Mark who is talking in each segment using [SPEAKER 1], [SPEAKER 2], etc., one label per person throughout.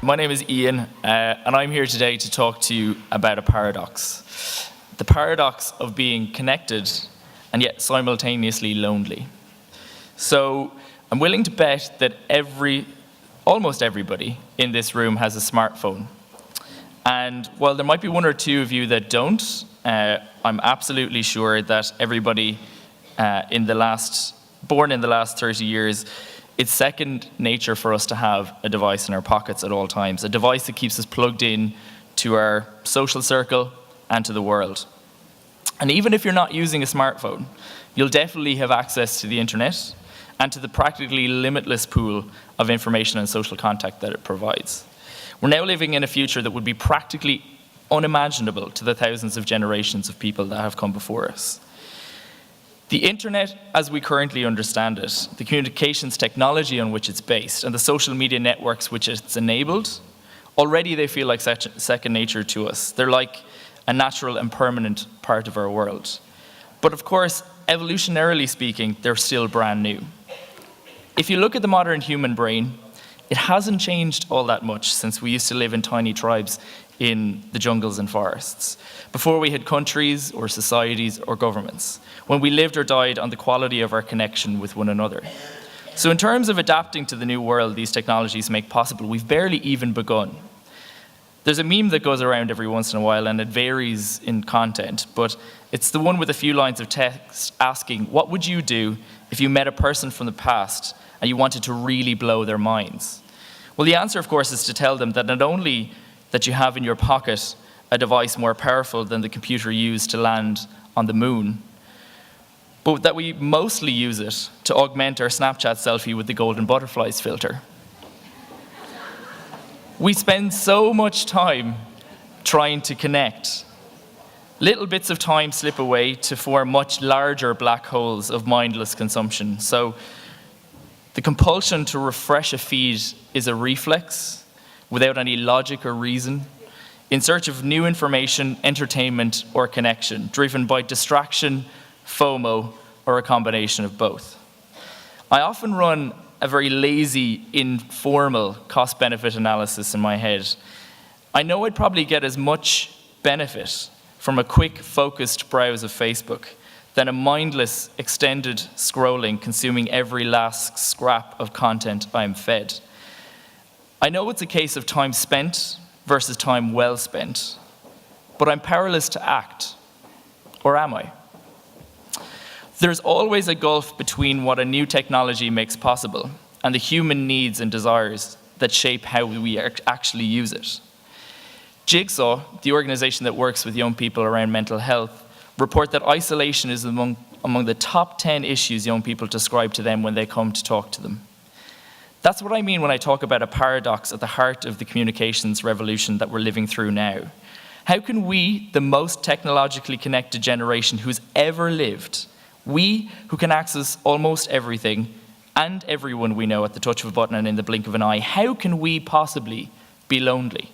[SPEAKER 1] My name is Ian, and I'm here today to talk to you about a paradox. The paradox of being connected and yet simultaneously lonely. So I'm willing to bet that almost everybody in this room has a smartphone. And while there might be one or two of you that don't, I'm absolutely sure that everybody born in the last 30 years, it's second nature for us to have a device in our pockets at all times, a device that keeps us plugged in to our social circle and to the world. And even if you're not using a smartphone, you'll definitely have access to the internet and to the practically limitless pool of information and social contact that it provides. We're now living in a future that would be practically unimaginable to the thousands of generations of people that have come before us. The internet, as we currently understand it, the communications technology on which it's based, and the social media networks which it's enabled, already they feel like second nature to us. They're like a natural and permanent part of our world. But of course, evolutionarily speaking, they're still brand new. If you look at the modern human brain, it hasn't changed all that much since we used to live in tiny tribes in the jungles and forests, before we had countries or societies or governments, when we lived or died on the quality of our connection with one another. So in terms of adapting to the new world these technologies make possible, we've barely even begun. There's a meme that goes around every once in a while, and it varies in content, but it's the one with a few lines of text asking, what would you do if you met a person from the past and you wanted to really blow their minds? Well, the answer, of course, is to tell them that not only that you have in your pocket a device more powerful than the computer used to land on the moon, but that we mostly use it to augment our Snapchat selfie with the golden butterflies filter. We spend so much time trying to connect. Little bits of time slip away to form much larger black holes of mindless consumption. So the compulsion to refresh a feed is a reflex, without any logic or reason, in search of new information, entertainment, or connection, driven by distraction, FOMO, or a combination of both. I often run a very lazy, informal cost-benefit analysis in my head. I know I'd probably get as much benefit from a quick, focused browse of Facebook than a mindless, extended scrolling consuming every last scrap of content I'm fed. I know it's a case of time spent versus time well spent, but I'm powerless to act, or am I? There's always a gulf between what a new technology makes possible and the human needs and desires that shape how we actually use it. Jigsaw, the organization that works with young people around mental health, report that isolation is among the top 10 issues young people describe to them when they come to talk to them. That's what I mean when I talk about a paradox at the heart of the communications revolution that we're living through now. How can we, the most technologically connected generation who's ever lived, we who can access almost everything and everyone we know at the touch of a button and in the blink of an eye, how can we possibly be lonely?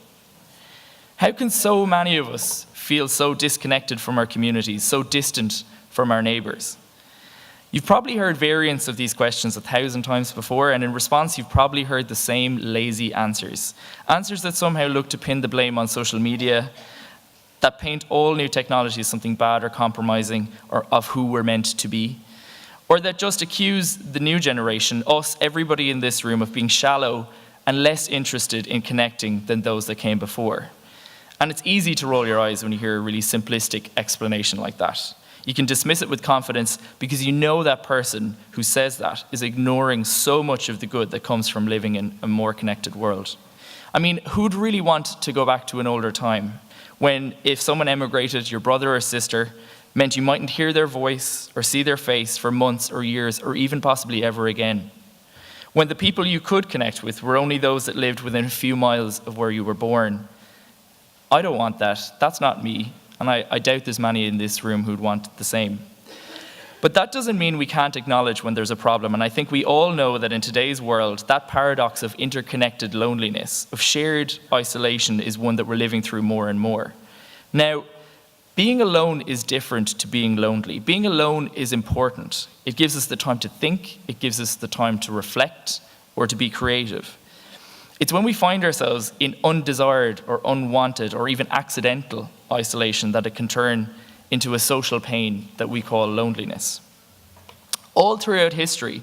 [SPEAKER 1] How can so many of us feel so disconnected from our communities, so distant from our neighbors? You've probably heard variants of these questions 1,000 times before, and in response, you've probably heard the same lazy answers. Answers that somehow look to pin the blame on social media, that paint all new technology as something bad or compromising or of who we're meant to be, or that just accuse the new generation, us, everybody in this room, of being shallow and less interested in connecting than those that came before. And it's easy to roll your eyes when you hear a really simplistic explanation like that. You can dismiss it with confidence because you know that person who says that is ignoring so much of the good that comes from living in a more connected world. I mean, who'd really want to go back to an older time when if someone emigrated, your brother or sister, meant you mightn't hear their voice or see their face for months or years or even possibly ever again? When the people you could connect with were only those that lived within a few miles of where you were born? I don't want that. That's not me. And I doubt there's many in this room who'd want the same. But that doesn't mean we can't acknowledge when there's a problem. And I think we all know that in today's world, that paradox of interconnected loneliness, of shared isolation, is one that we're living through more and more. Now, being alone is different to being lonely. Being alone is important. It gives us the time to think. It gives us the time to reflect or to be creative. It's when we find ourselves in undesired or unwanted or even accidental isolation that it can turn into a social pain that we call loneliness. All throughout history,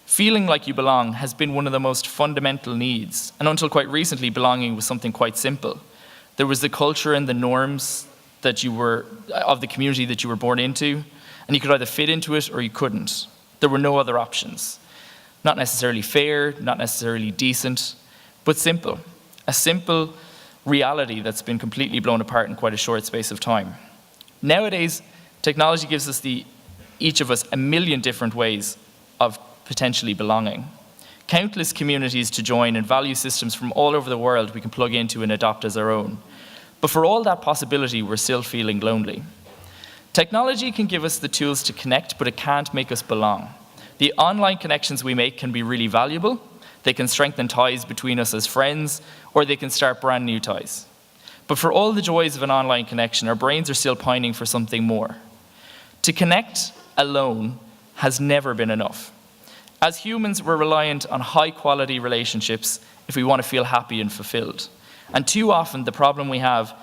[SPEAKER 1] feeling like you belong has been one of the most fundamental needs, and until quite recently, belonging was something quite simple. There was the culture and the norms that of the community that you were born into, and you could either fit into it or you couldn't. There were no other options. Not necessarily fair, not necessarily decent, but simple. A simple reality that's been completely blown apart in quite a short space of time. Nowadays, technology gives us each of us a million different ways of potentially belonging. Countless communities to join and value systems from all over the world we can plug into and adopt as our own. But for all that possibility, we're still feeling lonely. Technology can give us the tools to connect, but it can't make us belong. The online connections we make can be really valuable. They can strengthen ties between us as friends, or they can start brand new ties. But for all the joys of an online connection, our brains are still pining for something more. To connect alone has never been enough. As humans, we're reliant on high-quality relationships if we want to feel happy and fulfilled. And too often, the problem we have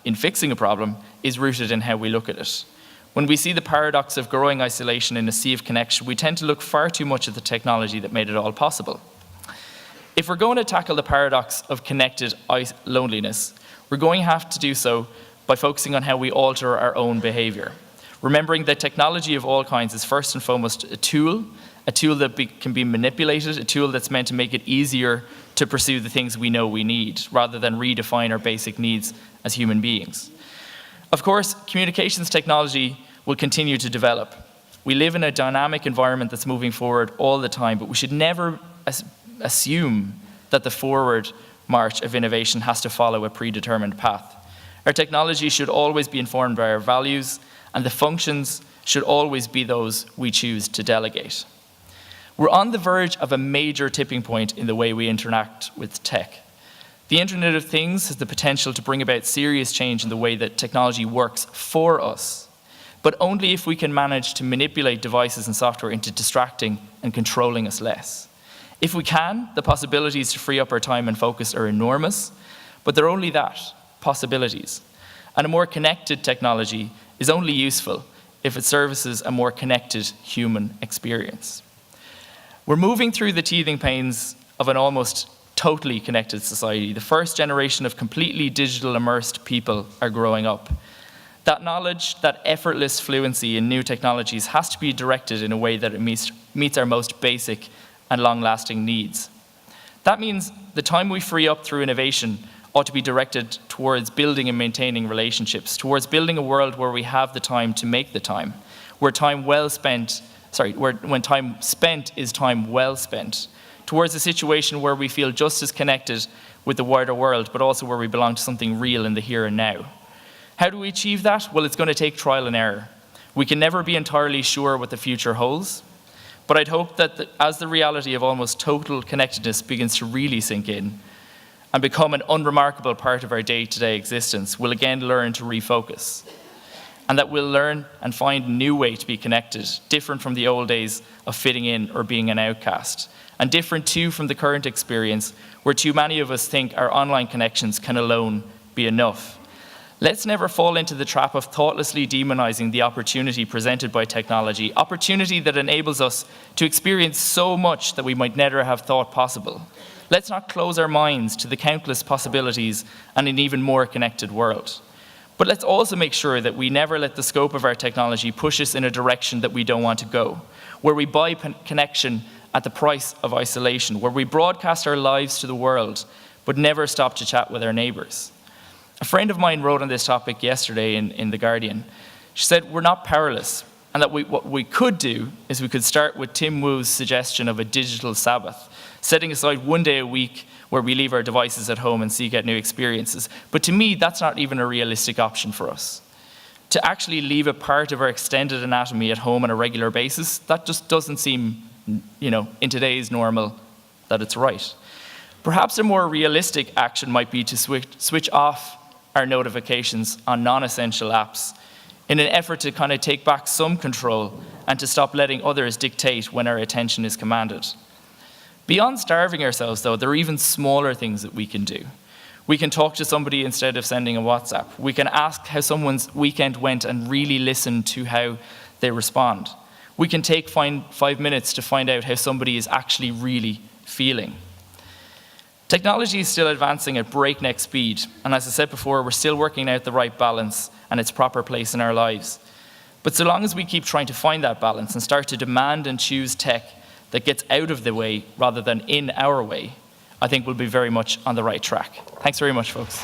[SPEAKER 1] in fixing a problem is rooted in how we look at it. When we see the paradox of growing isolation in a sea of connection, we tend to look far too much at the technology that made it all possible. If we're going to tackle the paradox of connected loneliness, we're going to have to do so by focusing on how we alter our own behavior. Remembering that technology of all kinds is first and foremost a tool that can be manipulated, a tool that's meant to make it easier to pursue the things we know we need, rather than redefine our basic needs as human beings. Of course, communications technology will continue to develop. We live in a dynamic environment that's moving forward all the time, but we should never assume that the forward march of innovation has to follow a predetermined path. Our technology should always be informed by our values, and the functions should always be those we choose to delegate. We're on the verge of a major tipping point in the way we interact with tech. The Internet of Things has the potential to bring about serious change in the way that technology works for us, but only if we can manage to manipulate devices and software into distracting and controlling us less. If we can, the possibilities to free up our time and focus are enormous, but they're only that, possibilities. And a more connected technology is only useful if it services a more connected human experience. We're moving through the teething pains of an almost totally connected society. The first generation of completely digital immersed people are growing up. That knowledge, that effortless fluency in new technologies has to be directed in a way that it meets our most basic and long-lasting needs. That means the time we free up through innovation ought to be directed towards building and maintaining relationships, towards building a world where we have the time to make the time, when time spent is time well spent, towards a situation where we feel just as connected with the wider world, but also where we belong to something real in the here and now. How do we achieve that? Well, it's going to take trial and error. We can never be entirely sure what the future holds, but I'd hope that as the reality of almost total connectedness begins to really sink in and become an unremarkable part of our day-to-day existence, we'll again learn to refocus, and that we'll learn and find a new way to be connected, different from the old days of fitting in or being an outcast, and different too from the current experience where too many of us think our online connections can alone be enough. Let's never fall into the trap of thoughtlessly demonizing the opportunity presented by technology, opportunity that enables us to experience so much that we might never have thought possible. Let's not close our minds to the countless possibilities and an even more connected world. But let's also make sure that we never let the scope of our technology push us in a direction that we don't want to go, where we buy connection at the price of isolation, where we broadcast our lives to the world, but never stop to chat with our neighbors. A friend of mine wrote on this topic yesterday in The Guardian. She said, we're not powerless, and that what we could do is we could start with Tim Wu's suggestion of a digital Sabbath, setting aside one day a week where we leave our devices at home and seek out new experiences. But to me, that's not even a realistic option for us. To actually leave a part of our extended anatomy at home on a regular basis, that just doesn't seem, in today's normal, that it's right. Perhaps a more realistic action might be to switch off our notifications on non-essential apps in an effort to kind of take back some control and to stop letting others dictate when our attention is commanded. Beyond starving ourselves, though, there are even smaller things that we can do. We can talk to somebody instead of sending a WhatsApp. We can ask how someone's weekend went and really listen to how they respond. We can take 5 minutes to find out how somebody is actually really feeling. Technology is still advancing at breakneck speed, and as I said before, we're still working out the right balance and its proper place in our lives. But so long as we keep trying to find that balance and start to demand and choose tech that gets out of the way rather than in our way, I think we'll be very much on the right track. Thanks very much, folks.